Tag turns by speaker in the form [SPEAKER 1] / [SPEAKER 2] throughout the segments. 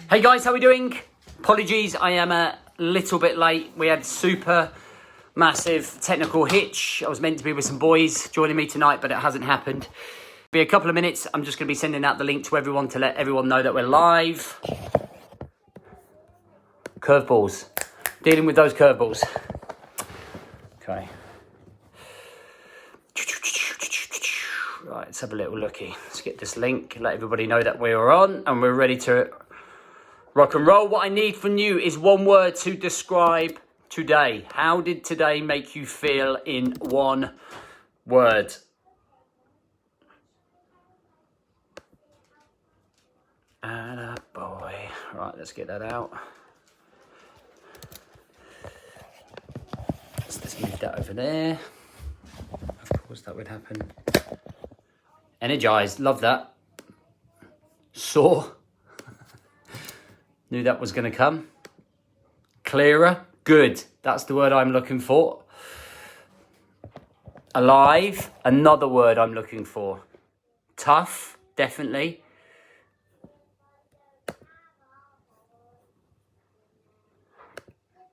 [SPEAKER 1] Hey guys, how are we doing? Apologies, I am a little bit late. We had super massive technical hitch. I was meant to be with some boys joining me tonight, but it hasn't happened. Be a couple of minutes. I'm just going to be sending out the link to everyone to let everyone know that we're live. Curveballs. Dealing with those curveballs. Okay. Right, let's have a little looky. Let's get this link, let everybody know that we're on and we're ready to rock and roll. What I need from you is one word to describe today. How did today make you feel in one word? And boy. Right, let's get that out. Let's move that over there. Of course that would happen. Energized, love that. Sore. Knew that was going to come. Clearer, good. That's the word I'm looking for. Alive, another word I'm looking for. Tough, definitely.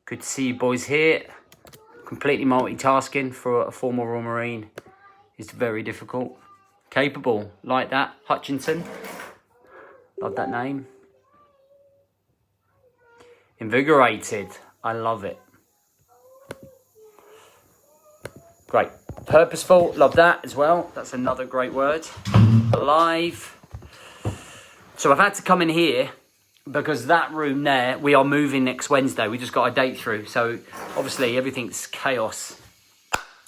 [SPEAKER 1] Good to see you boys here. Completely multitasking for a former Royal Marine is very difficult. Capable, like that. Hutchinson. Love that name. Invigorated. I love it. Great. Purposeful. Love that as well. That's another great word. Alive. So I've had to come in here because that room there, we are moving next Wednesday. We just got a date through. So obviously everything's chaos.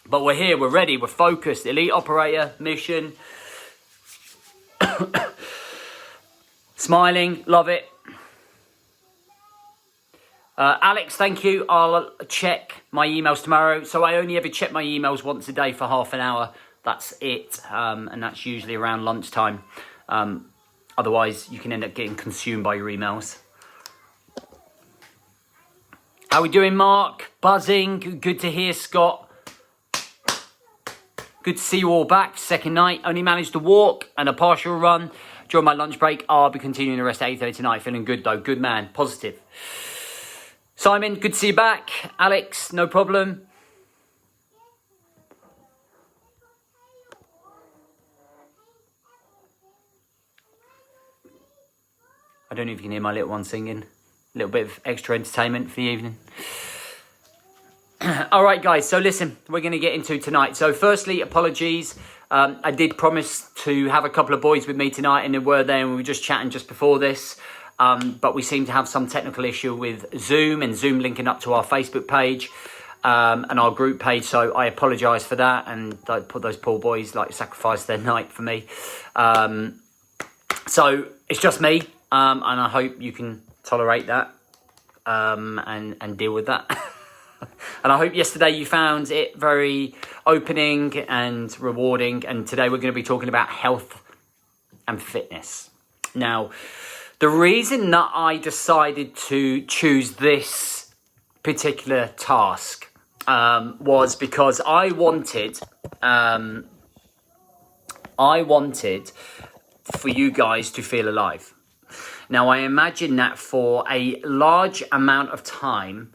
[SPEAKER 1] But we're here. We're ready. We're focused. Elite operator. Mission. Smiling. Love it. Alex, thank you. I'll check my emails tomorrow. So I only ever check my emails once a day for half an hour. That's it. And that's usually around lunchtime. Otherwise, you can end up getting consumed by your emails. How we doing, Mark? Buzzing. Good to hear, Scott. Good to see you all back. Second night. Only managed to walk and a partial run during my lunch break. I'll be continuing the rest at 8:30 tonight. Feeling good, though. Good man. Positive. Simon, good to see you back. Alex, no problem. I don't know if you can hear my little one singing. A little bit of extra entertainment for the evening. All right, guys. So listen, we're going to get into tonight. So firstly, apologies. I did promise to have a couple of boys with me tonight, and they were there, and we were just chatting just before this. But we seem to have some technical issue with Zoom and Zoom linking up to our Facebook page and our group page. So I apologise for that. And I put those poor boys sacrificed their night for me. So it's just me. And I hope you can tolerate that and deal with that. And I hope yesterday you found it very opening and rewarding. And today we're going to be talking about health and fitness. Now, the reason that I decided to choose this particular task was because I wanted for you guys to feel alive. Now, I imagine that for a large amount of time,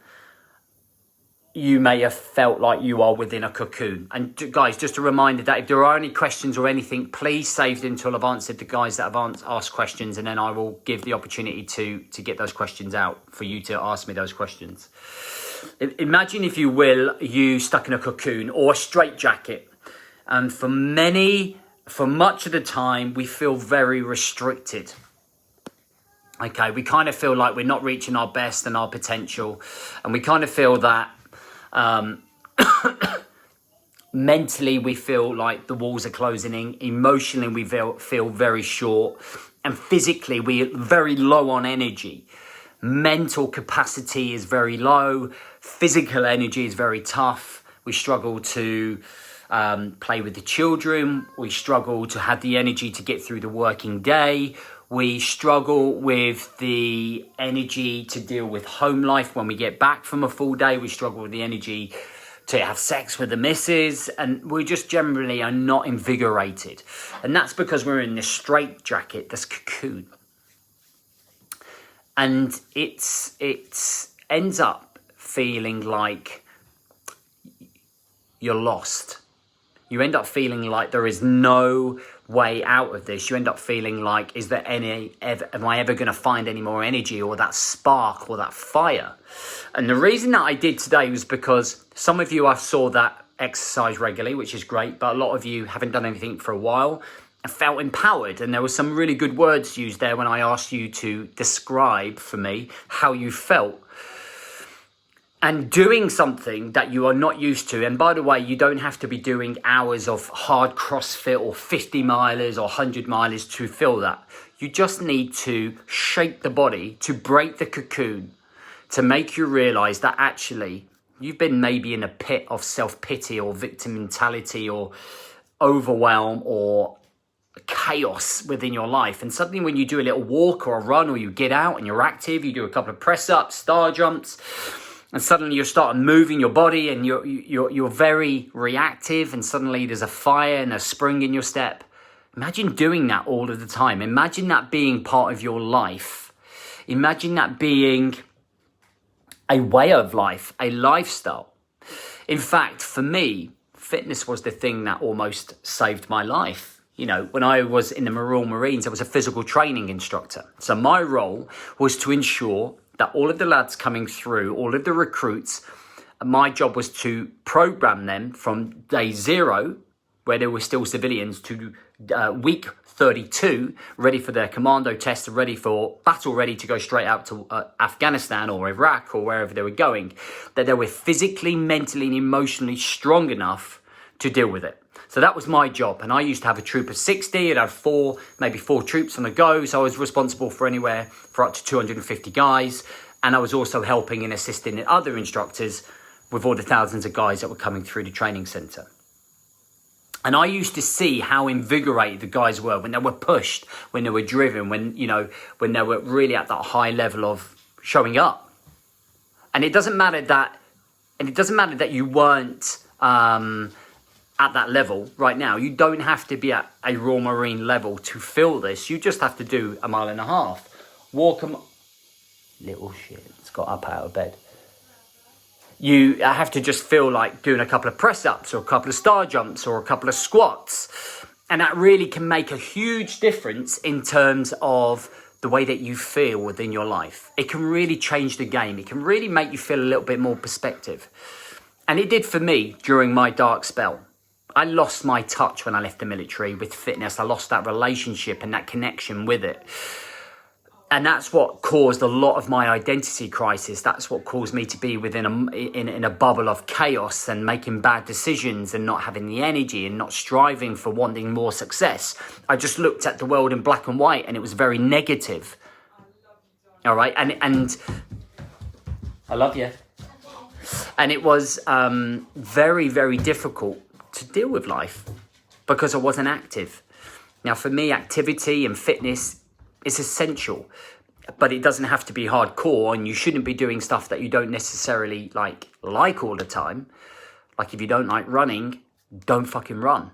[SPEAKER 1] you may have felt like you are within a cocoon. And guys, just a reminder that if there are any questions or anything, please save them until I've answered the guys that have asked questions, and then I will give the opportunity to get those questions out for you to ask me those questions. Imagine, if you will, you stuck in a cocoon or a straitjacket. And for much of the time, we feel very restricted. Okay, we kind of feel like we're not reaching our best and our potential. And we kind of feel that mentally we feel like the walls are closing in. Emotionally we feel very short. And physically we're very low on energy. Mental capacity is very low. Physical energy is very tough. We struggle to play with the children. We struggle to have the energy to get through the working day. We struggle with the energy to deal with home life when we get back from a full day. We struggle with the energy to have sex with the missus, and we just generally are not invigorated. And that's because we're in this straitjacket, this cocoon. And it ends up feeling like you're lost. You end up feeling like there is no way out of this. You end up feeling like, am I ever going to find any more energy or that spark or that fire? And the reason that I did today was because some of you, I saw that exercise regularly, which is great, but a lot of you haven't done anything for a while and felt empowered. And there were some really good words used there when I asked you to describe for me how you felt. And doing something that you are not used to. And by the way, you don't have to be doing hours of hard CrossFit or 50 milers or 100 milers to feel that. You just need to shake the body, to break the cocoon, to make you realize that actually you've been maybe in a pit of self-pity or victim mentality or overwhelm or chaos within your life. And suddenly when you do a little walk or a run or you get out and you're active, you do a couple of press-ups, star jumps, and suddenly you start moving your body and you're very reactive, and suddenly there's a fire and a spring in your step. Imagine doing that all of the time. Imagine that being part of your life. Imagine that being a way of life, a lifestyle. In fact, for me, fitness was the thing that almost saved my life. You know, when I was in the Royal Marines, I was a physical training instructor. So my role was to ensure that all of the lads coming through, all of the recruits, my job was to program them from day 0, where they were still civilians, to week 32, ready for their commando test, ready for battle, ready to go straight out to Afghanistan or Iraq or wherever they were going, that they were physically, mentally and emotionally strong enough to deal with it. So that was my job. And I used to have a troop of 60. I'd have maybe four troops on the go. So I was responsible for anywhere for up to 250 guys. And I was also helping and assisting other instructors with all the thousands of guys that were coming through the training center. And I used to see how invigorated the guys were when they were pushed, when they were driven, when they were really at that high level of showing up. And it doesn't matter that you weren't at that level right now. You don't have to be at a Royal Marine level to feel this. You just have to do a mile and a half. Walk little shit, it's got up out of bed. You have to just feel like doing a couple of press-ups or a couple of star jumps or a couple of squats. And that really can make a huge difference in terms of the way that you feel within your life. It can really change the game. It can really make you feel a little bit more perspective. And it did for me during my dark spell. I lost my touch when I left the military with fitness. I lost that relationship and that connection with it. And that's what caused a lot of my identity crisis. That's what caused me to be within a bubble of chaos and making bad decisions and not having the energy and not striving for wanting more success. I just looked at the world in black and white and it was very negative. All right. And I love you. And it was very, very difficult to deal with life because I wasn't active. Now, for me, activity and fitness is essential, but it doesn't have to be hardcore, and you shouldn't be doing stuff that you don't necessarily like all the time. Like if you don't like running, don't fucking run.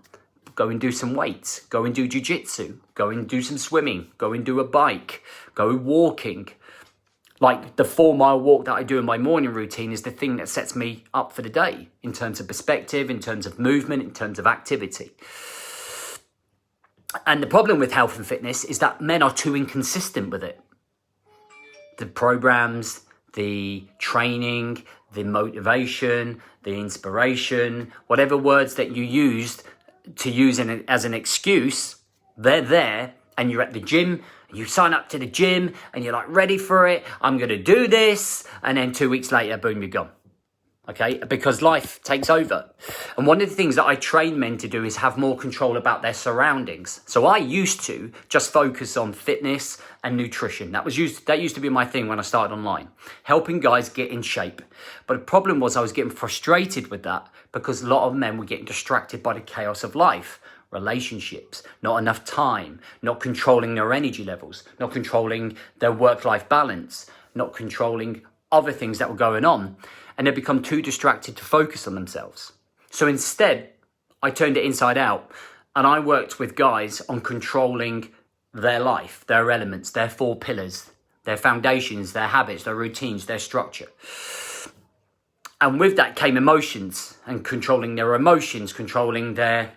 [SPEAKER 1] Go and do some weights. Go and do jiu-jitsu. Go and do some swimming. Go and do a bike. Go walking. Like the 4-mile walk that I do in my morning routine is the thing that sets me up for the day in terms of perspective, in terms of movement, in terms of activity. And the problem with health and fitness is that men are too inconsistent with it. The programs, the training, the motivation, the inspiration, whatever words that you used to use as an excuse, they're there, and you're at the gym. You sign up to the gym and you're like ready for it. I'm going to do this. And then 2 weeks later, boom, you're gone. Okay, because life takes over. And one of the things that I train men to do is have more control about their surroundings. So I used to just focus on fitness and nutrition. That used to be my thing when I started online, helping guys get in shape. But the problem was I was getting frustrated with that because a lot of men were getting distracted by the chaos of life. Relationships, not enough time, not controlling their energy levels, not controlling their work-life balance, not controlling other things that were going on. And they become too distracted to focus on themselves. So instead, I turned it inside out and I worked with guys on controlling their life, their elements, their 4 pillars, their foundations, their habits, their routines, their structure. And with that came emotions, and controlling their emotions, controlling their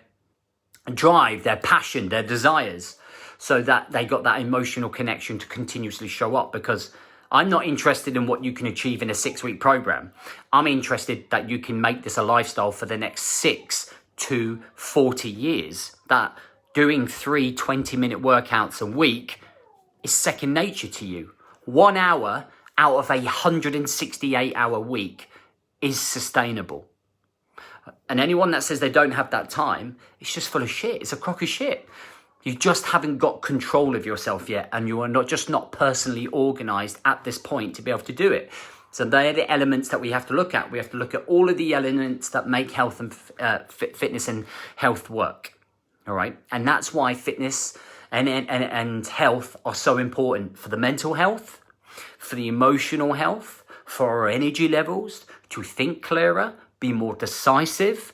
[SPEAKER 1] drive, their passion, their desires, so that they got that emotional connection to continuously show up. Because I'm not interested in what you can achieve in a 6-week program. I'm interested that you can make this a lifestyle for the next 6 to 40 years. That doing 3 20-minute workouts a week is second nature to you. 1 hour out of a 168-hour week is sustainable. And anyone that says they don't have that time, it's just full of shit. It's a crock of shit. You just haven't got control of yourself yet, and you are not personally organized at this point to be able to do it. So they're the elements that we have to look at. We have to look at all of the elements that make health and fitness and health work. All right, and that's why fitness and health are so important for the mental health, for the emotional health, for our energy levels, to think clearer, be more decisive,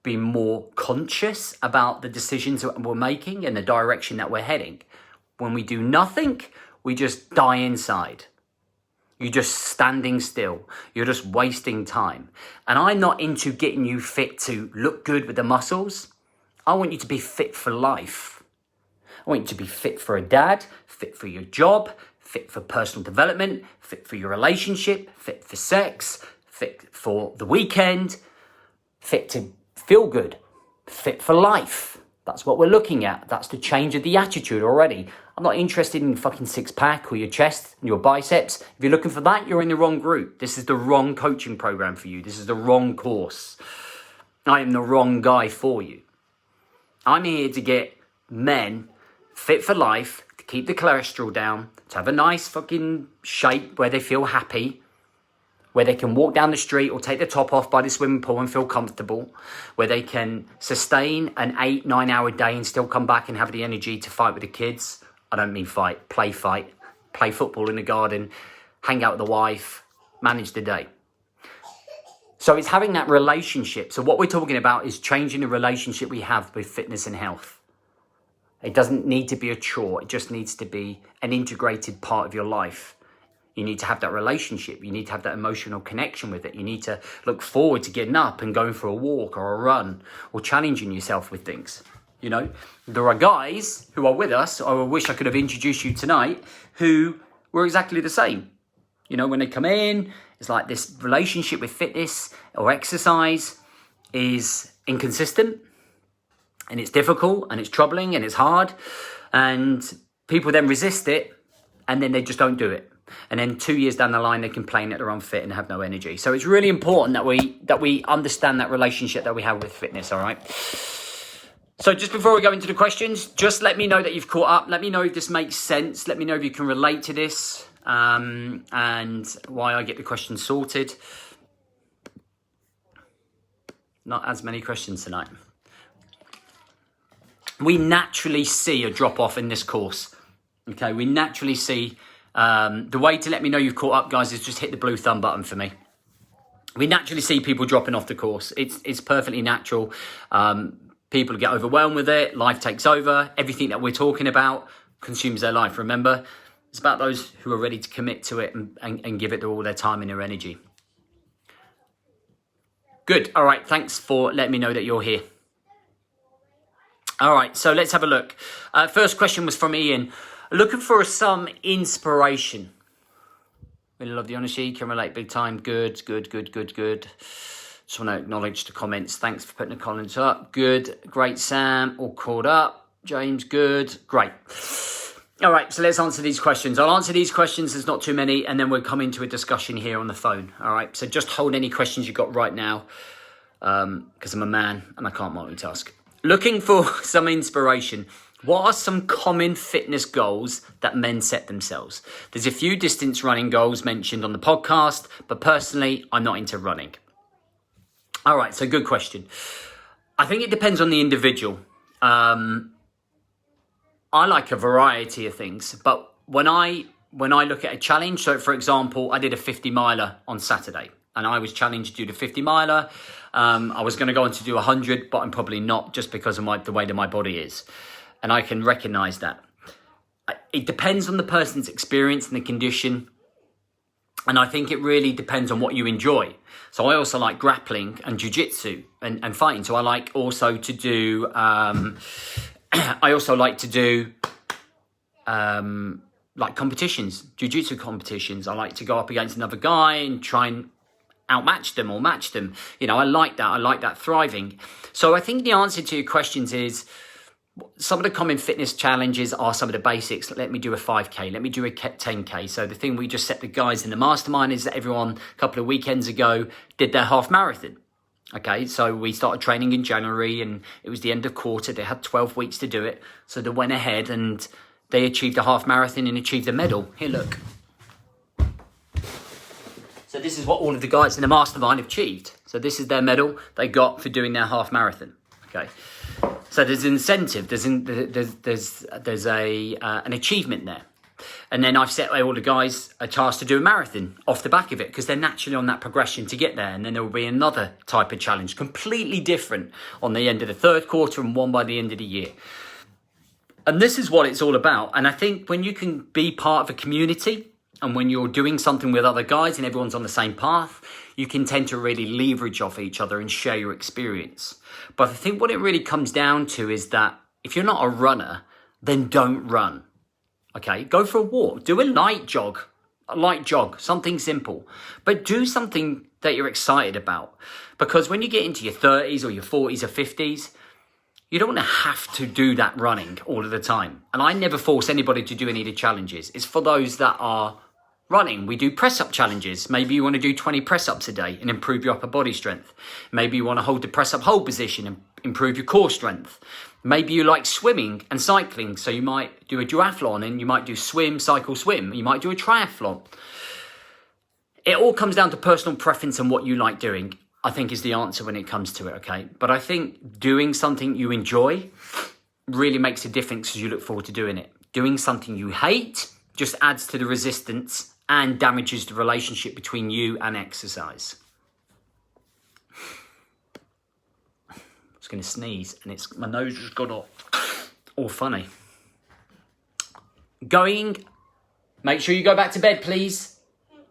[SPEAKER 1] be more conscious about the decisions that we're making and the direction that we're heading. When we do nothing, we just die inside. You're just standing still. You're just wasting time. And I'm not into getting you fit to look good with the muscles. I want you to be fit for life. I want you to be fit for a dad, fit for your job, fit for personal development, fit for your relationship, fit for sex, fit for the weekend, fit to feel good, fit for life. That's what we're looking at. That's the change of the attitude already. I'm not interested in fucking 6-pack or your chest and your biceps. If you're looking for that, you're in the wrong group. This is the wrong coaching program for you. This is the wrong course. I am the wrong guy for you. I'm here to get men fit for life, to keep the cholesterol down, to have a nice fucking shape where they feel happy, where they can walk down the street or take the top off by the swimming pool and feel comfortable, where they can sustain an 8-9 hour day and still come back and have the energy to fight with the kids. I don't mean fight, play football in the garden, hang out with the wife, manage the day. So it's having that relationship. So what we're talking about is changing the relationship we have with fitness and health. It doesn't need to be a chore. It just needs to be an integrated part of your life. You need to have that relationship. You need to have that emotional connection with it. You need to look forward to getting up and going for a walk or a run or challenging yourself with things. You know, there are guys who are with us, or I wish I could have introduced you tonight, who were exactly the same. You know, when they come in, it's like this relationship with fitness or exercise is inconsistent, and it's difficult, and it's troubling, and it's hard, and people then resist it, and then they just don't do it. And then 2 years down the line, they complain that they're unfit and have no energy. So it's really important that we understand that relationship that we have with fitness, all right? So just before we go into the questions, just let me know that you've caught up. Let me know if this makes sense. Let me know if you can relate to this, and why I get the questions sorted. Not as many questions tonight. We naturally see a drop-off in this course. Okay, we naturally see... the way to let me know you've caught up, guys, is just hit the blue thumb button for me. We naturally see people dropping off the course. It's perfectly natural. People get overwhelmed with it. Life takes over. Everything that we're talking about consumes their life. Remember, it's about those who are ready to commit to it and give it all their time and their energy. Good. All right. Thanks for letting me know that you're here. All right. So let's have a look. First question was from Ian. Looking for some inspiration. Really love the honesty. Can relate big time. Good. Just want to acknowledge the comments. Thanks for putting the comments up. Good. Great, Sam. All caught up. James, good. Great. All right, so let's answer these questions. I'll answer these questions. There's not too many. And then we'll come into a discussion here on the phone. All right, so just hold any questions you've got right now, because I'm a man and I can't multitask. Looking for some inspiration. What are some common fitness goals that men set themselves? There's a few distance running goals mentioned on the podcast, but personally, I'm not into running. All right, so good question. I think it depends on the individual. I like a variety of things, but when I look at a challenge, so for example, I did a 50 miler on Saturday, and I was challenged to do the 50 miler. I was going to go on to do 100, but I'm probably not, just because of the way that my body is. And I can recognize that. it depends on the person's experience and the condition. And I think it really depends on what you enjoy. So I also like grappling and jiu-jitsu and fighting. So I like also to do, I also like to do like competitions, jiu-jitsu competitions. I like to go up against another guy and try and outmatch them or match them. You know, I like that. I like that thriving. So I think the answer to your questions is, some of the common fitness challenges are some of the basics. Let me do a 5K. Let me do a 10K. So the thing we just set the guys in the mastermind is that everyone a couple of weekends ago did their half marathon. Okay, so we started training in January and it was the end of quarter. They had 12 weeks to do it. So they went ahead and they achieved a half marathon and achieved a medal. Here, look. So this is what all of the guys in the mastermind have achieved. So this is their medal they got for doing their half marathon. Okay. So there's an incentive, there's an achievement there. And then I've set all the guys a task to do a marathon off the back of it, because they're naturally on that progression to get there. And then there will be another type of challenge, completely different, on the end of the third quarter and one by the end of the year. And this is what it's all about. And I think when you can be part of a community and when you're doing something with other guys and everyone's on the same path, you can tend to really leverage off each other and share your experience. But I think what it really comes down to is that if you're not a runner, then don't run. Okay, go for a walk, do a light jog, something simple. But do something that you're excited about. Because when you get into your 30s or your 40s or 50s, you don't want to have to do that running all of the time. And I never force anybody to do any of the challenges. It's for those that are running. We do press-up challenges. Maybe you want to do 20 press-ups a day and improve your upper body strength. Maybe you want to hold the press-up hold position and improve your core strength. Maybe you like swimming and cycling, so you might do a duathlon and you might do swim, cycle, swim. You might do a triathlon. It all comes down to personal preference and what you like doing, I think, is the answer when it comes to it, okay? But I think doing something you enjoy really makes a difference as you look forward to doing it. Doing something you hate just adds to the resistance and damages the relationship between you and exercise. I was going to sneeze and my nose just got all funny. Make sure you go back to bed, please.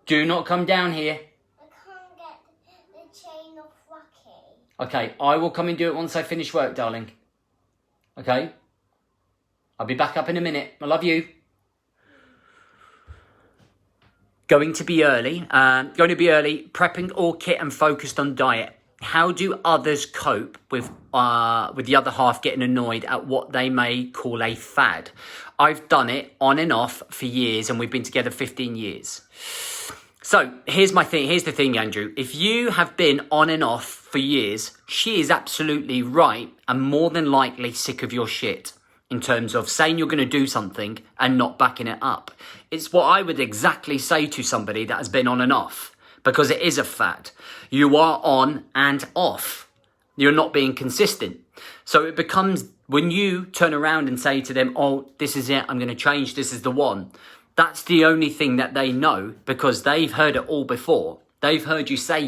[SPEAKER 1] Do not come down here.
[SPEAKER 2] I can't get the chain off Rocky.
[SPEAKER 1] Okay, I will come and do it once I finish work, darling. Okay? I'll be back up in a minute. I love you. Going to be early, prepping all kit and focused on diet. How do others cope with the other half getting annoyed at what they may call a fad? I've done it on and off for years and we've been together 15 years. So here's the thing, Andrew. If you have been on and off for years, she is absolutely right and more than likely sick of your shit. In terms of saying you're going to do something and not backing it up. It's what I would exactly say to somebody that has been on and off, because it is a fad. You are on and off. You're not being consistent. So it becomes, when you turn around and say to them, oh, this is it, I'm going to change, this is the one. That's the only thing that they know, because they've heard it all before. They've heard you say,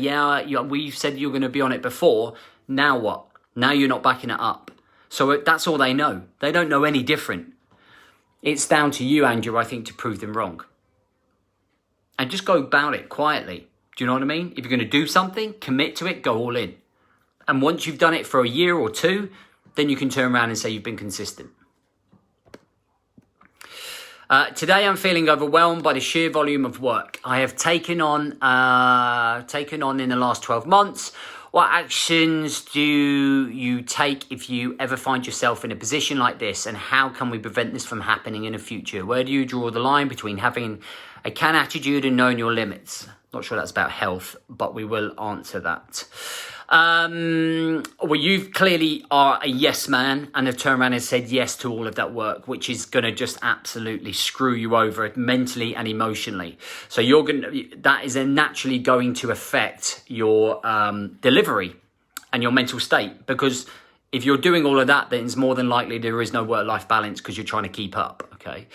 [SPEAKER 1] we've said you're going to be on it before. Now what? Now you're not backing it up. So that's all they know. They don't know any different. It's down to you, Andrew, I think, to prove them wrong. And just go about it quietly. Do you know what I mean? If you're going to do something, commit to it, go all in. And once you've done it for a year or two, then you can turn around and say you've been consistent. Today I'm feeling overwhelmed by the sheer volume of work I have taken on in the last 12 months. What actions do you take if you ever find yourself in a position like this, and how can we prevent this from happening in the future? Where do you draw the line between having a can attitude and knowing your limits? Not sure that's about health, but we will answer that. Well, you clearly are a yes man and have turned around and said yes to all of that work, which is going to just absolutely screw you over mentally and emotionally. So that is then naturally going to affect your delivery and your mental state, because if you're doing all of that, then it's more than likely there is no work-life balance because you're trying to keep up. Okay,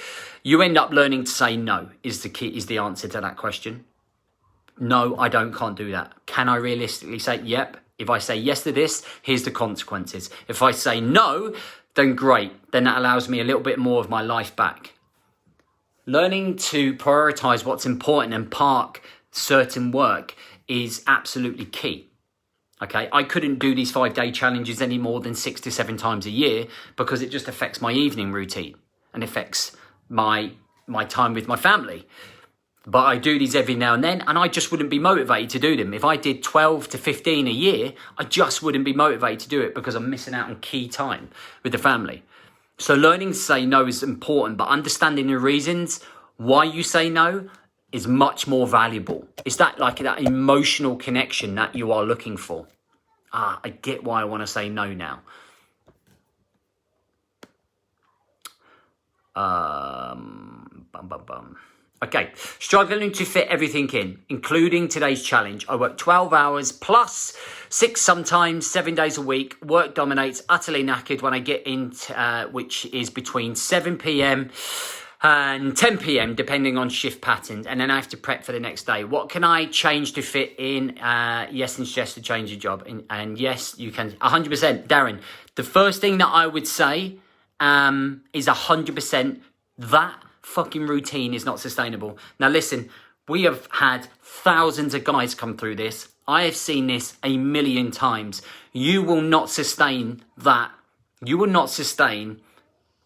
[SPEAKER 1] you end up learning to say no is the answer to that question. No, I can't do that. Can I realistically say, yep, if I say yes to this, here's the consequences. If I say no, then great. Then that allows me a little bit more of my life back. Learning to prioritize what's important and park certain work is absolutely key. Okay, I couldn't do these 5-day challenges any more than 6 to 7 times a year because it just affects my evening routine and affects my time with my family. But I do these every now and then, and I just wouldn't be motivated to do them. If I did 12 to 15 a year, I just wouldn't be motivated to do it because I'm missing out on key time with the family. So learning to say no is important, but understanding the reasons why you say no is much more valuable. It's that emotional connection that you are looking for. I get why I want to say no now. Okay, struggling to fit everything in, including today's challenge. I work 12 hours plus 6, sometimes 7 days a week. Work dominates, utterly knackered when I get into, which is between 7 p.m. and 10 p.m. depending on shift patterns. And then I have to prep for the next day. What can I change to fit in? Yes, and suggest to change your job. And yes, you can. 100%. Darren, the first thing that I would say is 100% that fucking routine is not sustainable. Now listen, we have had thousands of guys come through this. I have seen this a million times. You will not sustain that. You will not sustain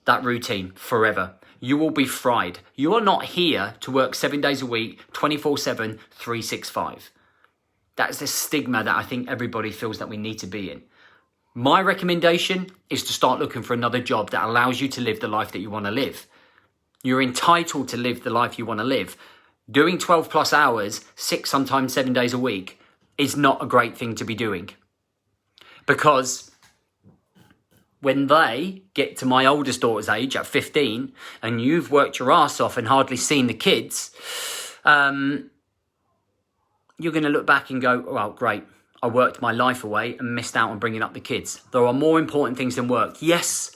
[SPEAKER 1] that routine forever. You will be fried. You are not here to work 7 days a week, 24/7, 365. That's the stigma that I think everybody feels that we need to be in. My recommendation is to start looking for another job that allows you to live the life that you want to live. You're entitled to live the life you want to live. Doing 12 plus hours, 6, sometimes 7 days a week is not a great thing to be doing. Because when they get to my oldest daughter's age at 15 and you've worked your ass off and hardly seen the kids, you're going to look back and go, oh, well, great. I worked my life away and missed out on bringing up the kids. There are more important things than work. Yes,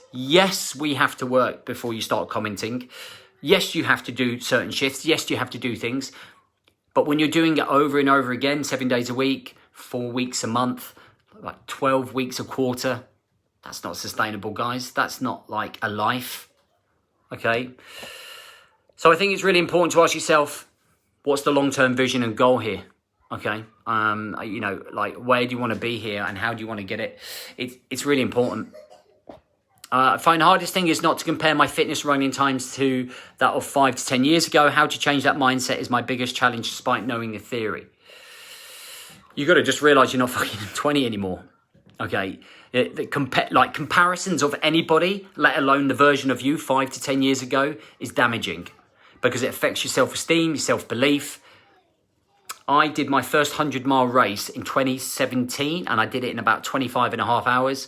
[SPEAKER 1] we have to work before you start commenting. Yes, you have to do certain shifts. Yes, you have to do things. But when you're doing it over and over again, 7 days a week, 4 weeks a month, like 12 weeks a quarter, that's not sustainable, guys. That's not like a life. Okay? So I think it's really important to ask yourself, what's the long-term vision and goal here? Okay, where do you want to be here and how do you want to get it? It's really important. I find the hardest thing is not to compare my fitness running times to that of 5 to 10 years ago. How to change that mindset is my biggest challenge despite knowing the theory. You got to just realize you're not fucking 20 anymore. Okay, comparisons of anybody, let alone the version of you 5 to 10 years ago, is damaging because it affects your self-esteem, your self-belief. I did my first 100-mile race in 2017 and I did it in about 25 and a half hours.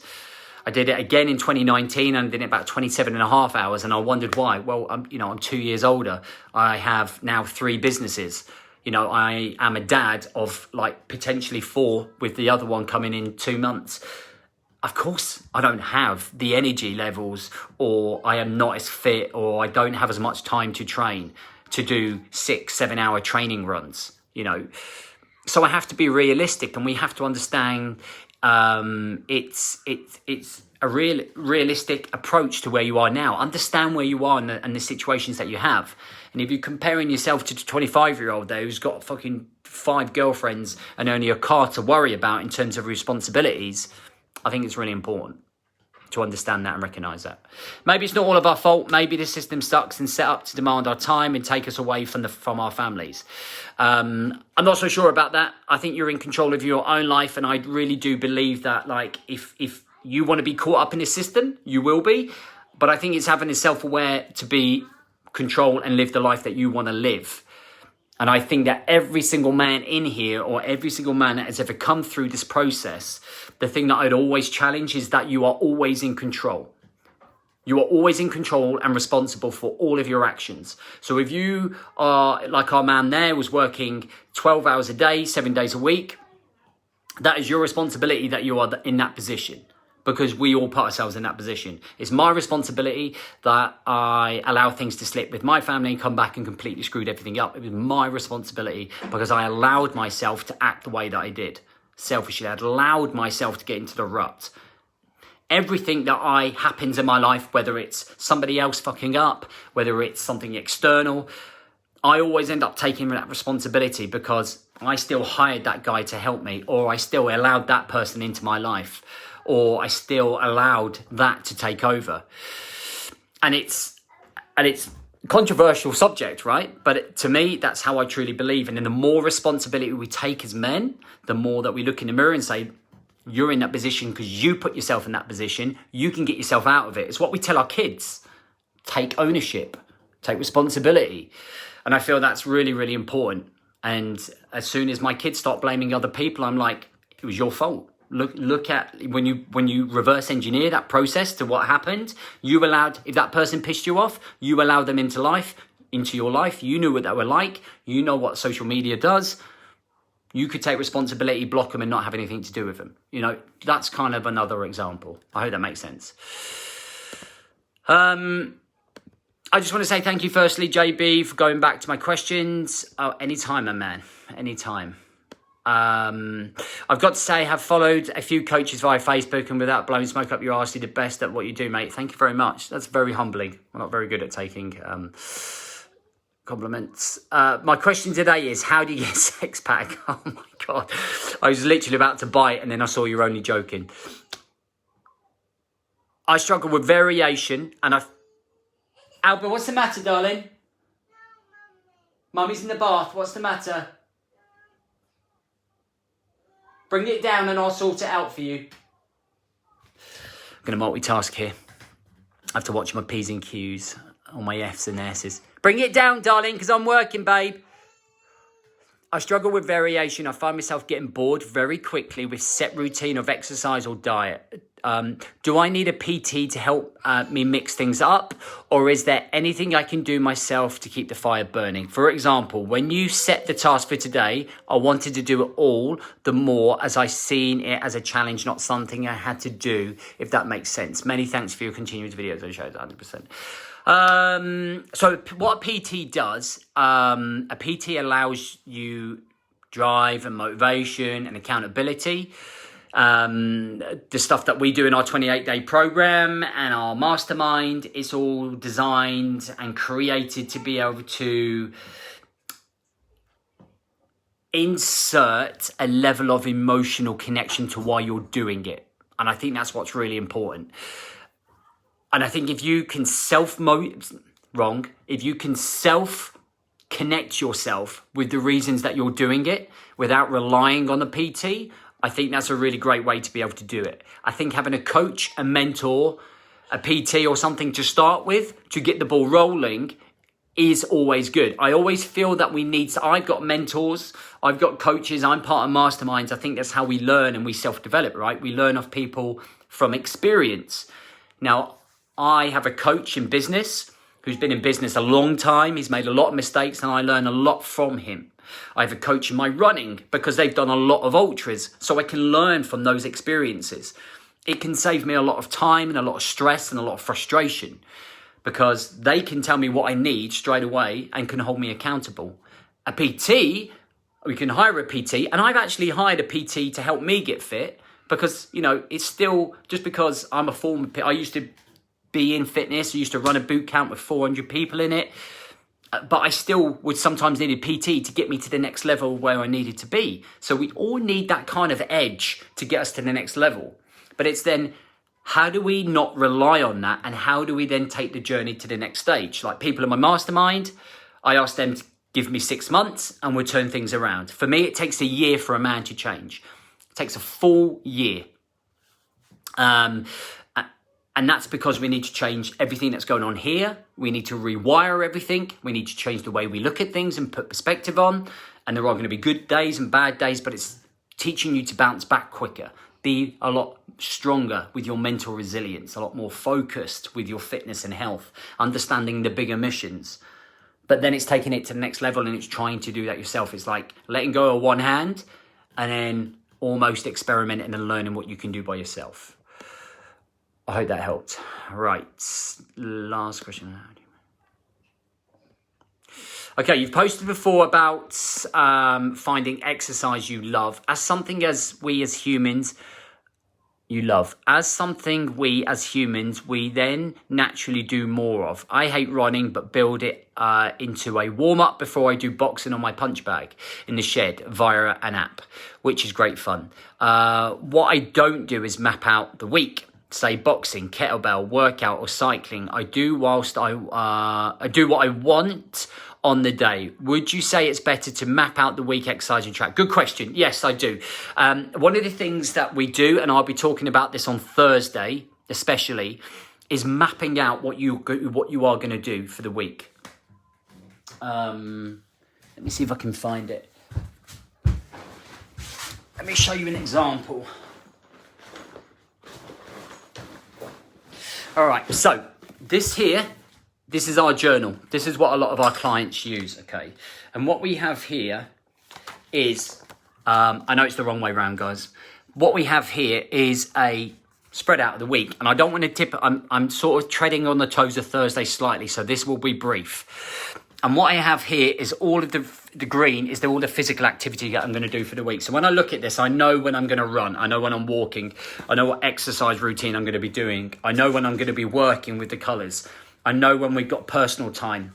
[SPEAKER 1] I did it again in 2019 and did it about 27 and a half hours. And I wondered why. Well, I'm 2 years older. I have now 3 businesses. I am a dad of potentially 4 with the other one coming in 2 months. Of course, I don't have the energy levels or I am not as fit or I don't have as much time to train to do 6-7 hour training runs. So I have to be realistic and we have to understand it's a realistic approach to where you are now. Understand where you are and the situations that you have. And if you're comparing yourself to the 25-year-old there who's got fucking 5 girlfriends and only a car to worry about in terms of responsibilities, I think it's really important to understand that and recognise that. Maybe it's not all of our fault. Maybe the system sucks and set up to demand our time and take us away from our families. I'm not so sure about that. I think you're in control of your own life, and I really do believe that if you want to be caught up in the system, you will be. But I think it's having a self-aware to be control and live the life that you want to live. And I think that every single man in here or every single man that has ever come through this process, the thing that I'd always challenge is that you are always in control. You are always in control and responsible for all of your actions. So if you are, like our man there, was working 12 hours a day, 7 days a week, that is your responsibility that you are in that position. Because we all put ourselves in that position. It's my responsibility that I allow things to slip with my family and come back and completely screwed everything up. It was my responsibility because I allowed myself to act the way that I did. Selfishly, I'd allowed myself to get into the rut. everything that happens in my life, whether it's somebody else fucking up, whether it's something external, I always end up taking that responsibility because I still hired that guy to help me, or I still allowed that person into my life, or I still allowed that to take over. And it's controversial subject, right? But to me, that's how I truly believe. And then the more responsibility we take as men, the more that we look in the mirror and say, you're in that position because you put yourself in that position. You can get yourself out of it. It's what we tell our kids. Take ownership, take responsibility. And I feel that's really, really important. And as soon as my kids start blaming other people, I'm like, it was your fault. Look at when you reverse engineer that process to what happened. You allowed, if that person pissed you off, you allowed them into your life. You knew what they were like. You know what social media does. You could take responsibility, block them, and not have anything to do with them. You know, that's kind of another example. I hope that makes sense. I just want to say thank you, firstly, JB, for going back to my questions. Oh, anytime, my man. Anytime. I've got to say, I have followed a few coaches via Facebook, and without blowing smoke up your arse, you're the best at what you do, mate. Thank you very much. That's very humbling. I'm not very good at taking compliments. My question today is, how do you get a six pack? Oh my God. I was literally about to bite and then I saw you're only joking. I struggle with variation and Albert, what's the matter, darling? Mummy's in the bath. What's the matter? Bring it down and I'll sort it out for you. I'm going to multitask here. I have to watch my P's and Q's, all my F's and S's. Bring it down, darling, because I'm working, babe. I struggle with variation. I find myself getting bored very quickly with set routine of exercise or diet. Do I need a PT to help me mix things up? Or is there anything I can do myself to keep the fire burning? For example, when you set the task for today, I wanted to do it all the more as I seen it as a challenge, not something I had to do, if that makes sense. Many thanks for your continued videos and shows, 100%. So what a PT does, a PT allows you drive and motivation and accountability. The stuff that we do in our 28-day program and our mastermind is all designed and created to be able to insert a level of emotional connection to why you're doing it. And I think that's what's really important. And I think if you can if you can self-connect yourself with the reasons that you're doing it without relying on the PT, I think that's a really great way to be able to do it. I think having a coach, a mentor, a PT or something to start with to get the ball rolling is always good. I always feel that I've got mentors, I've got coaches, I'm part of masterminds. I think that's how we learn and we self-develop, right? We learn off people from experience. Now, I have a coach in business who's been in business a long time. He's made a lot of mistakes and I learn a lot from him. I have a coach in my running because they've done a lot of ultras, so I can learn from those experiences. It can save me a lot of time and a lot of stress and a lot of frustration because they can tell me what I need straight away and can hold me accountable. A PT, we can hire a PT, and I've actually hired a PT to help me get fit because, you know, it's still just because I'm a former, I used to be in fitness. I used to run a boot camp with 400 people in it. But I still would sometimes need a PT to get me to the next level where I needed to be. So we all need that kind of edge to get us to the next level. But it's then, how do we not rely on that? And how do we then take the journey to the next stage? Like people in my mastermind, I ask them to give me 6 months and we'll turn things around. For me, it takes a year for a man to change. It takes a full year. And that's because we need to change everything that's going on here. We need to rewire everything. We need to change the way we look at things and put perspective on. And there are going to be good days and bad days, but it's teaching you to bounce back quicker. Be a lot stronger with your mental resilience, a lot more focused with your fitness and health, understanding the bigger missions. But then it's taking it to the next level and it's trying to do that yourself. It's like letting go of one hand and then almost experimenting and learning what you can do by yourself. I hope that helped. Right, last question. Okay, you've posted before about finding exercise you love. As something as we as humans, you love as something we as humans we then naturally do more of. I hate running, but build it into a warm-up before I do boxing on my punch bag in the shed via an app, which is great fun. What I don't do is map out the week, say boxing, kettlebell, workout or cycling. I do whilst I do what I want on the day. Would you say it's better to map out the week exercise and track? Good question. Yes, I do. One of the things that we do, and I'll be talking about this on Thursday especially, is mapping out what you are going to do for the week. Let me see if I can find it. Let me show you an example. All right, so this is our journal. This is what a lot of our clients use, okay? And what we have here is, I know it's the wrong way around, guys. What we have here is a spread out of the week. And I don't want to tip, I'm sort of treading on the toes of Thursday slightly, so this will be brief. And what I have here is all of the green is all the physical activity that I'm going to do for the week. So when I look at this, I know when I'm going to run. I know when I'm walking. I know what exercise routine I'm going to be doing. I know when I'm going to be working with the colours. I know when we've got personal time,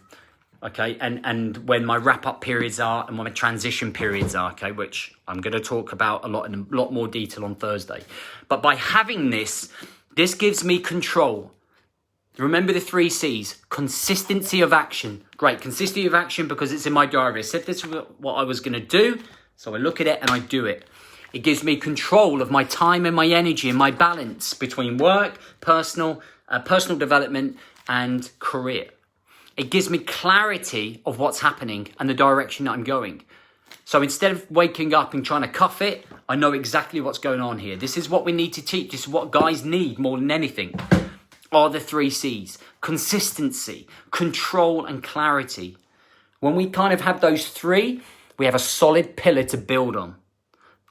[SPEAKER 1] okay, and when my wrap-up periods are and when my transition periods are, okay, which I'm going to talk about in a lot more detail on Thursday. But by having this gives me control. Remember the 3 C's. Consistency of action. Great, consistency of action because it's in my diary. I said this is what I was going to do, so I look at it and I do it. It gives me control of my time and my energy and my balance between work, personal development, and career. It gives me clarity of what's happening and the direction that I'm going. So instead of waking up and trying to cuff it, I know exactly what's going on here. This is what we need to teach. This is what guys need more than anything. Are the 3 C's. Consistency, control, and clarity. When we kind of have those 3, we have a solid pillar to build on.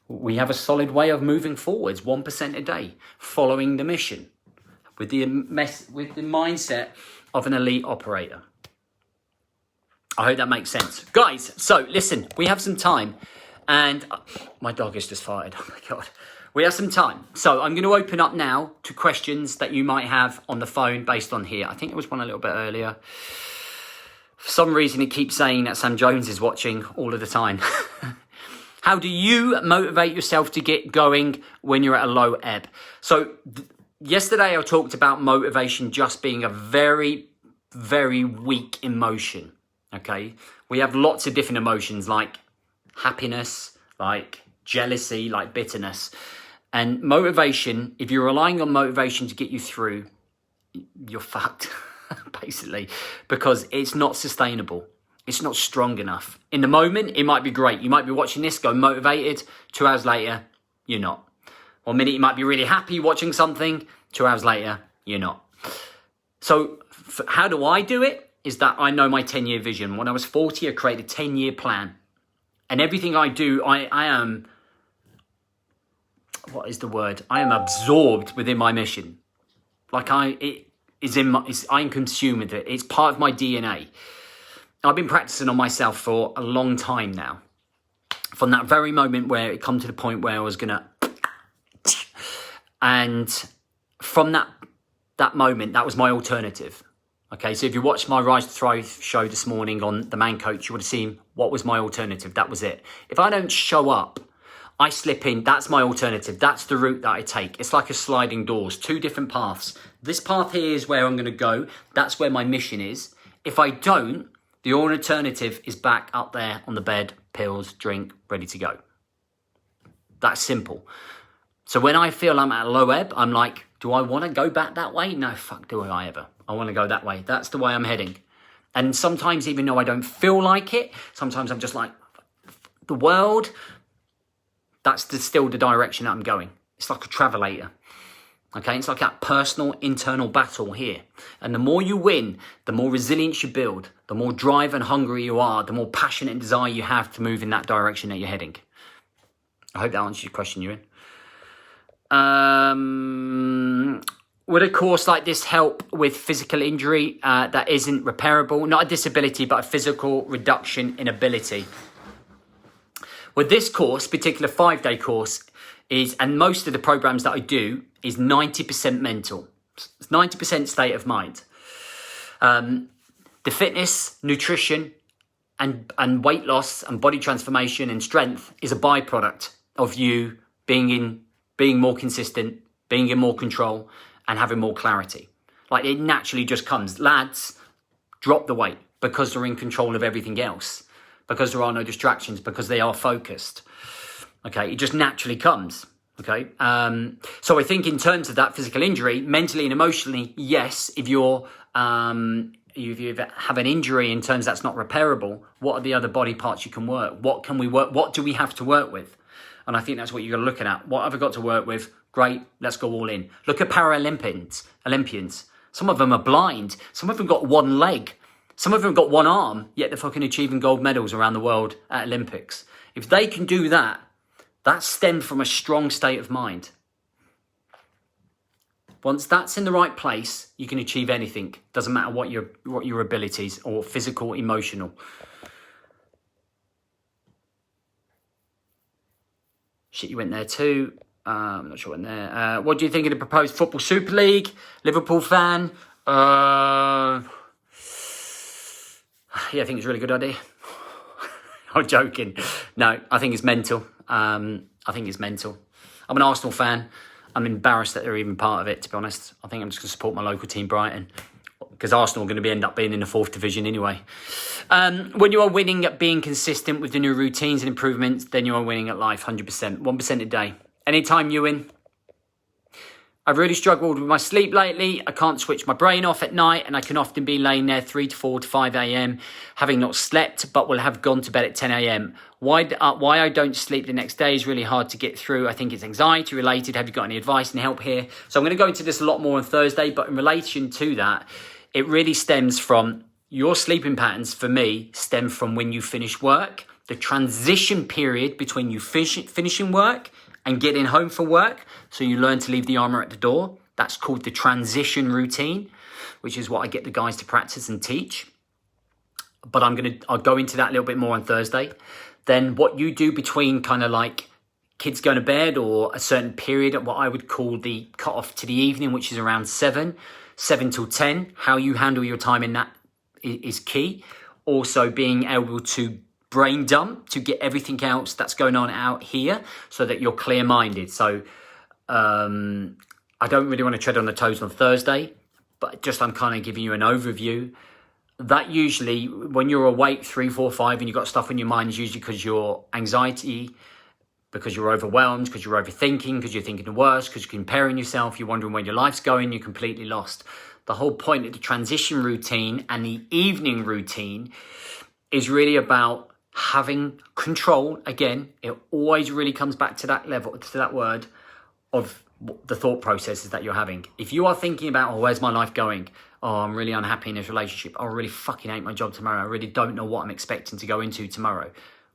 [SPEAKER 1] We have a solid way of moving forwards, 1% a day, following the mission. With the mindset of an elite operator. I hope that makes sense. Guys, so listen, we have some time. And my dog has just farted. Oh my God. We have some time. So I'm going to open up now to questions that you might have on the phone based on here. I think there was one a little bit earlier. For some reason, it keeps saying that Sam Jones is watching all of the time. How do you motivate yourself to get going when you're at a low ebb? So yesterday I talked about motivation just being a very, very weak emotion, okay? We have lots of different emotions like happiness, like jealousy, like bitterness. And motivation, if you're relying on motivation to get you through, you're fucked, basically, because it's not sustainable. It's not strong enough. In the moment, it might be great. You might be watching this, go motivated. 2 hours later, you're not. 1 minute, you might be really happy watching something. 2 hours later, you're not. So how do I do it? Is that I know my 10-year vision. When I was 40, I created a 10-year plan. And everything I do, I am, what is the word? I am absorbed within my mission. Like I am consumed with it. It's part of my DNA. I've been practicing on myself for a long time now. From that very moment where it come to the point where I was gonna, and from that moment, that was my alternative. Okay, so if you watched my Rise to Thrive show this morning on The Man Coach, you would have seen what was my alternative. That was it. If I don't show up, I slip in. That's my alternative. That's the route that I take. It's like a sliding doors, 2 different paths. This path here is where I'm going to go. That's where my mission is. If I don't, the alternative is back up there on the bed, pills, drink, ready to go. That's simple. So when I feel I'm at a low ebb, I'm like, do I want to go back that way? No, fuck do I ever. I want to go that way. That's the way I'm heading. And sometimes, even though I don't feel like it, sometimes I'm just like, the world, that's still the direction that I'm going. It's like a travelator. Okay, it's like that personal internal battle here. And the more you win, the more resilience you build, the more drive and hungry you are, the more passion and desire you have to move in that direction that you're heading. I hope that answers your question, Ewan. Would a course like this help with physical injury that isn't repairable? Not a disability, but a physical reduction in ability. With this course, particular 5-day course, and most of the programs that I do is 90% mental. It's 90% state of mind. The fitness, nutrition, and weight loss and body transformation and strength is a byproduct of you being more consistent, being in more control, and having more clarity. Like, it naturally just comes. Lads drop the weight because they're in control of everything else, because there are no distractions, because they are focused. Okay, it just naturally comes. Okay, so I think in terms of that physical injury, mentally and emotionally, yes, if you have an injury in terms that's not repairable, what are the other body parts you can work? What can we work? What do we have to work with? And I think that's what you're looking at. What have I got to work with? Great, let's go all in. Look at Olympians. Some of them are blind. Some of them got one leg. Some of them got one arm, yet they're fucking achieving gold medals around the world at Olympics. If they can do that, that stemmed from a strong state of mind. Once that's in the right place, you can achieve anything. Doesn't matter what your abilities or physical, emotional. Shit, you went there too. I'm not sure what went there. What do you think of the proposed Football Super League? Liverpool fan? Yeah, I think it's a really good idea. I'm joking. No, I think it's mental. I'm an Arsenal fan. I'm embarrassed that they're even part of it, to be honest. I think I'm just going to support my local team, Brighton, because Arsenal are going to end up being in the 4th division anyway. When you are winning at being consistent with the new routines and improvements, then you are winning at life, 100%. 1% a day. Anytime you win. I've really struggled with my sleep lately. I can't switch my brain off at night, and I can often be laying there 3 to 4 to 5 a.m. having not slept, but will have gone to bed at 10 a.m. Why I don't sleep the next day is really hard to get through. I think it's anxiety related. Have you got any advice and help here? So I'm going to go into this a lot more on Thursday, but in relation to that, it really stems from your sleeping patterns, for me, stem from when you finish work, the transition period between you finishing work and getting home from work. So you learn to leave the armour at the door. That's called the transition routine, which is what I get the guys to practice and teach. But I'll go into that a little bit more on Thursday. Then what you do between kind of like kids going to bed or a certain period at what I would call the cut off to the evening, which is around 7 till 10. How you handle your time in that is key. Also being able to brain dump to get everything else that's going on out here so that you're clear-minded. So I don't really want to tread on the toes on Thursday, but just I'm kind of giving you an overview. That usually, when you're awake 3, 4, 5 and you've got stuff in your mind, is usually because you're anxiety, because you're overwhelmed, because you're overthinking, because you're thinking the worst, because you're comparing yourself, you're wondering where your life's going, you're completely lost. The whole point of the transition routine and the evening routine is really about having control. Again, it always really comes back to that level, to that word of the thought processes that you're having. If you are thinking about, oh, where's my life going? Oh, I'm really unhappy in this relationship. Oh, I really fucking hate my job tomorrow. I really don't know what I'm expecting to go into tomorrow.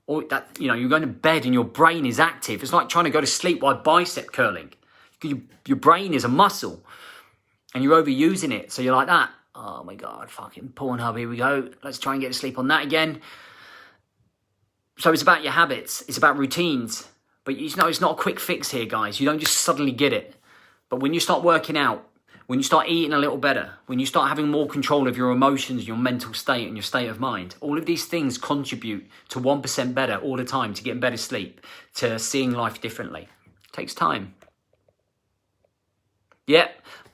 [SPEAKER 1] Or that, you're going to bed and your brain is active. It's like trying to go to sleep while bicep curling. Your brain is a muscle and you're overusing it. So you're like that. Oh my God, fucking Pornhub, here we go. Let's try and get to sleep on that again. So it's about your habits. It's about routines. But it's not a quick fix here, guys. You don't just suddenly get it. But when you start working out, when you start eating a little better, when you start having more control of your emotions, your mental state and your state of mind, all of these things contribute to 1% better all the time, to getting better sleep, to seeing life differently. It takes time. Yeah,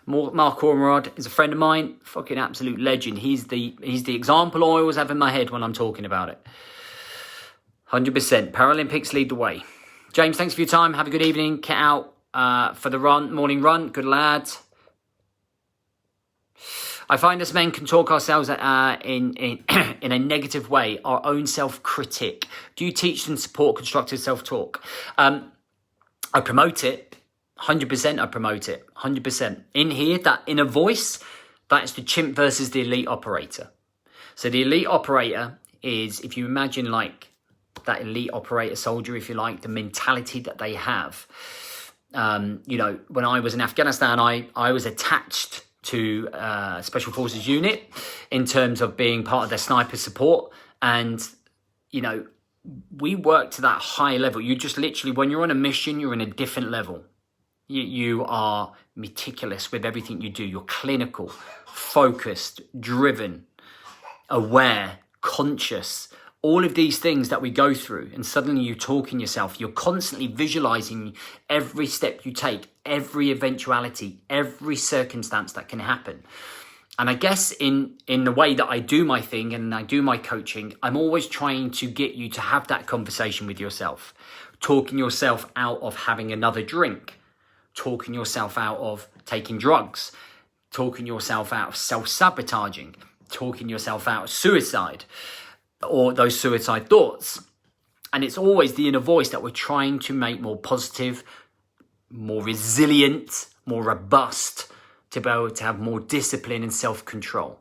[SPEAKER 1] Mark Ormerod is a friend of mine, fucking absolute legend. He's the example I always have in my head when I'm talking about it. 100%. Paralympics lead the way. James, thanks for your time. Have a good evening. Get out for the morning run. Good lad. I find us men can talk ourselves in a negative way, our own self-critic. Do you teach and support constructive self-talk? I promote it. 100% I promote it. 100%. In here, that inner voice, that's the chimp versus the elite operator. So the elite operator is, if you imagine like that elite operator soldier, if you like, the mentality that they have. When I was in Afghanistan, I was attached to Special Forces unit in terms of being part of their sniper support. And, we work to that high level. You just literally, when you're on a mission, you're in a different level. You are meticulous with everything you do. You're clinical, focused, driven, aware, conscious. All of these things that we go through, and suddenly you talk in yourself. You're constantly visualizing every step you take, every eventuality, every circumstance that can happen. And I guess in the way that I do my thing and I do my coaching, I'm always trying to get you to have that conversation with yourself, talking yourself out of having another drink, talking yourself out of taking drugs, talking yourself out of self-sabotaging, talking yourself out of suicide or those suicide thoughts. And it's always the inner voice that we're trying to make more positive, more resilient, more robust, to be able to have more discipline and self-control.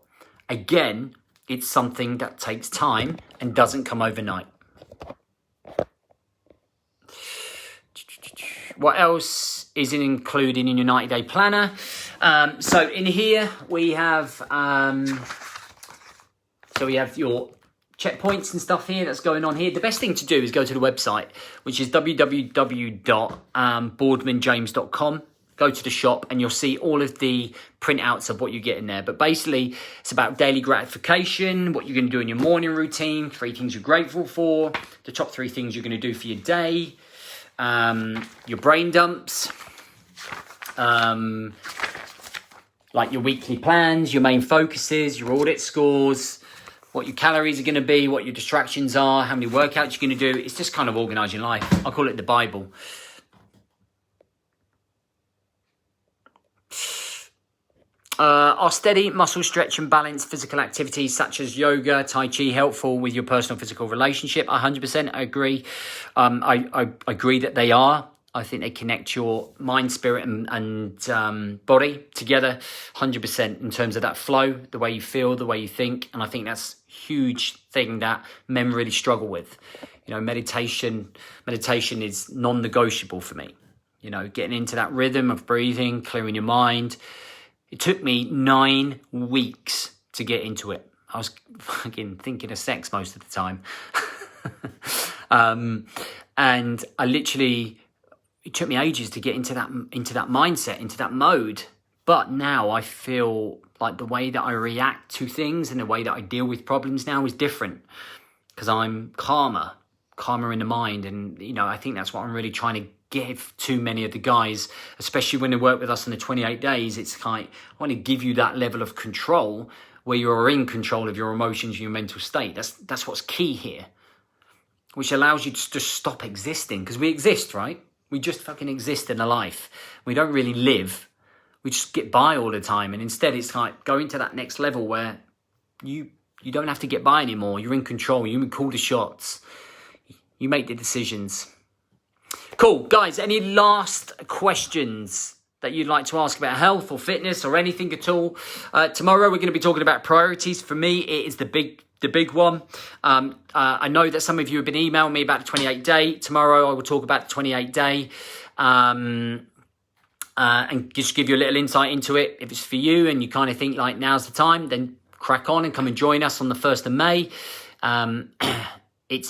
[SPEAKER 1] Again, it's something that takes time and doesn't come overnight. What else is included in your 90-day planner? So in here we have your checkpoints and stuff here that's going on here. The best thing to do is go to the website, which is www.boardmanjames.com. Go to the shop and you'll see all of the printouts of what you get in there. But basically, it's about daily gratification, what you're going to do in your morning routine, 3 things you're grateful for, the top 3 things you're going to do for your day, your brain dumps, like your weekly plans, your main focuses, your audit scores, what your calories are going to be, what your distractions are, how many workouts you're going to do. It's just kind of organising life. I call it the Bible. Are steady muscle stretch and balance physical activities such as yoga, Tai Chi helpful with your personal physical relationship? 100% agree. I agree that they are. I think they connect your mind, spirit and body together 100% in terms of that flow, the way you feel, the way you think. And I think that's a huge thing that men really struggle with. You know, meditation is non-negotiable for me. You know, getting into that rhythm of breathing, clearing your mind. It took me 9 weeks to get into it. I was fucking thinking of sex most of the time. And I literally, it took me ages to get into that mindset, into that mode. But now I feel like the way that I react to things and the way that I deal with problems now is different. Because I'm calmer in the mind. And, you know, I think that's what I'm really trying to give to many of the guys, especially when they work with us in the 28 days. It's like, I want to give you that level of control where you're in control of your emotions, your mental state. That's what's key here, which allows you to just stop existing, because we exist, right? We just fucking exist in a life. We don't really live. We just get by all the time. And instead it's like going to that next level where you don't have to get by anymore. You're in control. You call the shots. You make the decisions. Cool. Guys, any last questions that you'd like to ask about health or fitness or anything at all? Tomorrow we're going to be talking about priorities. For me, it is the big one. I know that some of you have been emailing me about the 28 day. Tomorrow I will talk about the 28 day and just give you a little insight into it. If it's for you and you kind of think like now's the time, then crack on and come and join us on the 1st of May.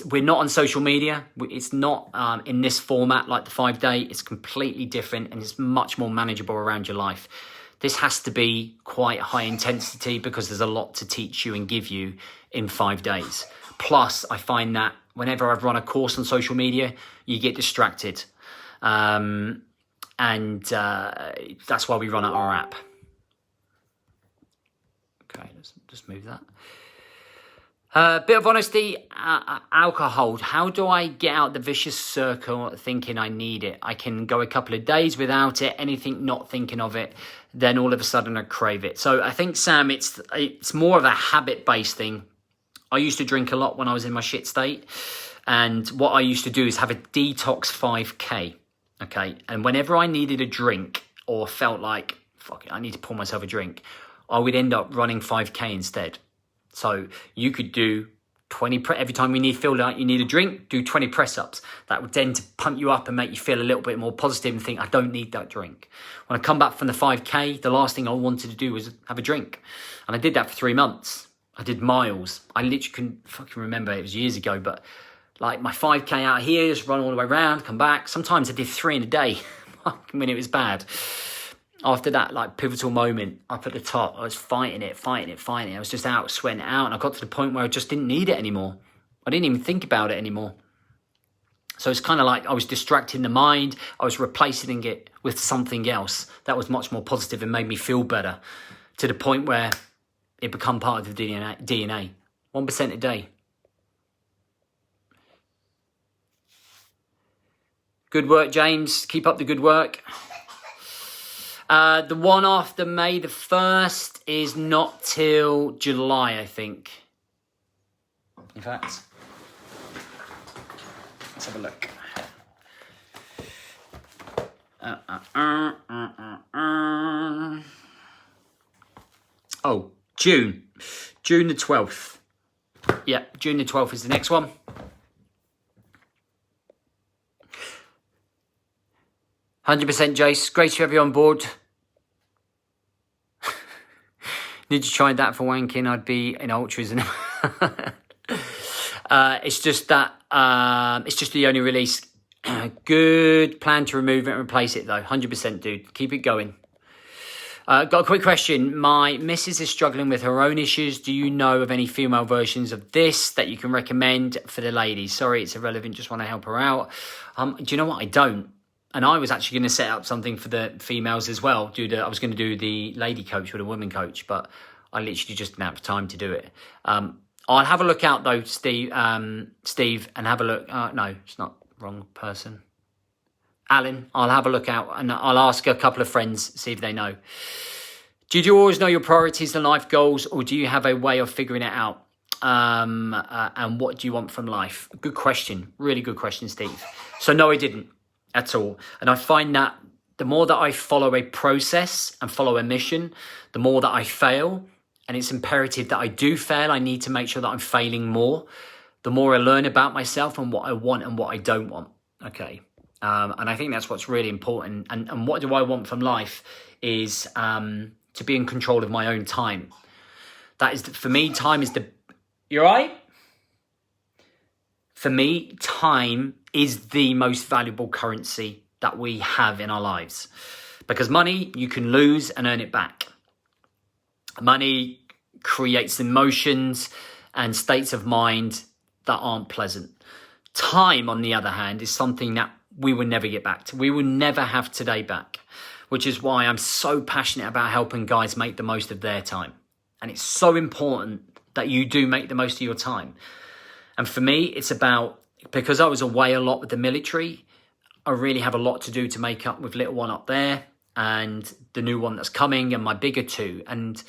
[SPEAKER 1] We're not on social media. It's not in this format like the 5-day. It's completely different and it's much more manageable around your life. This has to be quite high intensity because there's a lot to teach you and give you in 5 days. Plus, I find that whenever I've run a course on social media, you get distracted. And that's why we run our app. Okay, let's just move that. Bit of honesty, alcohol. How do I get out the vicious circle thinking I need it? I can go a couple of days without it, anything not thinking of it, then all of a sudden I crave it. So I think, Sam, it's more of a habit-based thing. I used to drink a lot when I was in my shit state. And what I used to do is have a detox 5K, okay? And whenever I needed a drink or felt like, fuck it, I need to pour myself a drink, I would end up running 5K instead. So you could do 20 every time you feel like you need a drink, do 20 press-ups. That would tend to pump you up and make you feel a little bit more positive and think, I don't need that drink. When I come back from the 5K, the last thing I wanted to do was have a drink. And I did that for 3 months. I did miles. I literally couldn't fucking remember. It was years ago, but like my 5K out here, just run all the way around, come back. Sometimes I did 3 in a day when it was bad. After that, like, pivotal moment up at the top, I was fighting it. I was just out, sweating it out. And I got to the point where I just didn't need it anymore. I didn't even think about it anymore. So it's kind of like I was distracting the mind. I was replacing it with something else that was much more positive and made me feel better, to the point where it become part of the DNA. 1% a day. Good work, James. Keep up the good work. The one after May the 1st is not till July, I think. In fact, let's have a look. Oh, June. June the 12th. Yeah, June the 12th is the next one. %, Jace. Great to have you on board. Need to try that for wanking. I'd be in ultras. It's just that it's just the only release. Good plan to remove it and replace it though. 100%, dude. Keep it going. Got a quick question. My missus is struggling with her own issues. Do you know of any female versions of this that you can recommend for the ladies? Sorry, it's irrelevant. Just want to help her out. Do you know what? I don't. And I was actually going to set up something for the females as well. I was going to do the lady coach or the woman coach, but I literally just didn't have time to do it. I'll have a look out though, Steve, and have a look. No, it's not wrong person. Alan, I'll have a look out and I'll ask a couple of friends, see if they know. Did you always know your priorities and life goals, or do you have a way of figuring it out? And what do you want from life? Good question. Really good question, Steve. So no, I didn't at all. And I find that the more that I follow a process and follow a mission, the more that I fail. And it's imperative that I do fail. I need to make sure that I'm failing more. The more I learn about myself and what I want and what I don't want. Okay. And I think that's what's really important. And what do I want from life is to be in control of my own time. That is, for me, time is the... You all right? For me, time is the most valuable currency that we have in our lives. Because money, you can lose and earn it back. Money creates emotions and states of mind that aren't pleasant. Time, on the other hand, is something that we will never get back to. We will never have today back, which is why I'm so passionate about helping guys make the most of their time. And it's so important that you do make the most of your time. And for me, it's about, because I was away a lot with the military, I really have a lot to do to make up with little one up there and the new one that's coming and my bigger two. And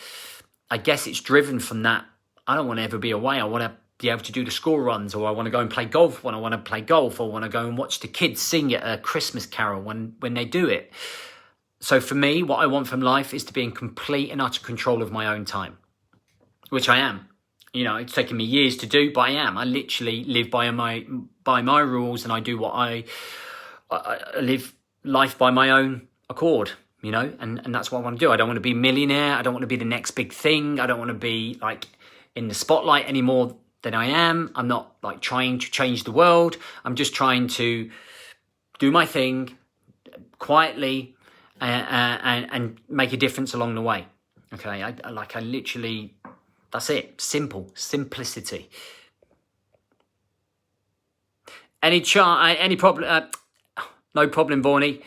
[SPEAKER 1] I guess it's driven from that. I don't want to ever be away. I want to be able to do the school runs, or I want to go and play golf when I want to play golf, or I want to go and watch the kids sing at a Christmas carol when they do it. So for me, what I want from life is to be in complete and utter control of my own time, which I am. You know, it's taken me years to do, but I am. I literally live by my rules, and I do what I live life by my own accord, you know, and that's what I want to do. I don't want to be a millionaire. I don't want to be the next big thing. I don't want to be like in the spotlight any more than I am. I'm not like trying to change the world. I'm just trying to do my thing quietly and make a difference along the way. Okay, I literally, that's it. Simple, simplicity. Any problem? No problem, Vorney.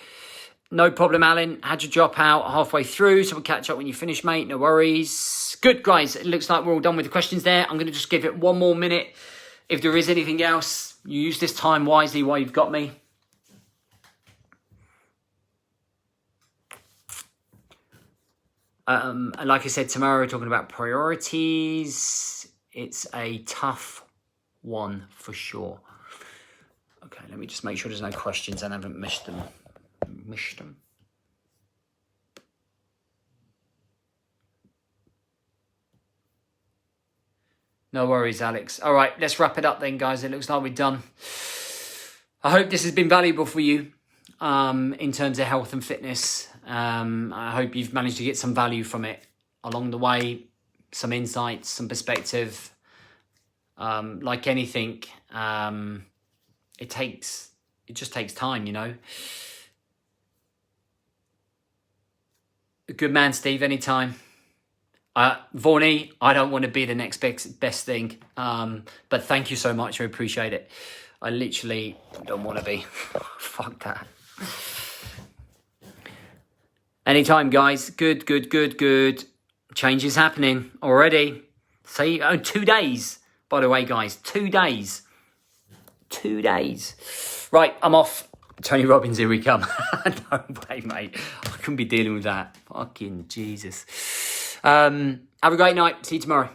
[SPEAKER 1] No problem, Alan. Had to drop out halfway through, so we'll catch up when you finish, mate. No worries. Good, guys. It looks like we're all done with the questions there. I'm going to just give it one more minute. If there is anything else, you use this time wisely while you've got me. Like I said, tomorrow we're talking about priorities. It's a tough one for sure. Okay, let me just make sure there's no questions and I haven't missed them. No worries, Alex. All right, let's wrap it up then, guys. It looks like we're done. I hope this has been valuable for you in terms of health and fitness. I hope you've managed to get some value from it along the way, some insights, some perspective. Like anything, it just takes time, you know. Good man, Steve, anytime. Vaughnie, I don't want to be the next best thing, but thank you so much. I appreciate it. I literally don't want to be. Fuck that. Anytime, guys. Good. Change is happening already. See, 2 days. By the way, guys, 2 days. 2 days. Right, I'm off. Tony Robbins, here we come. No way, mate. I couldn't be dealing with that. Fucking Jesus. Have a great night. See you tomorrow.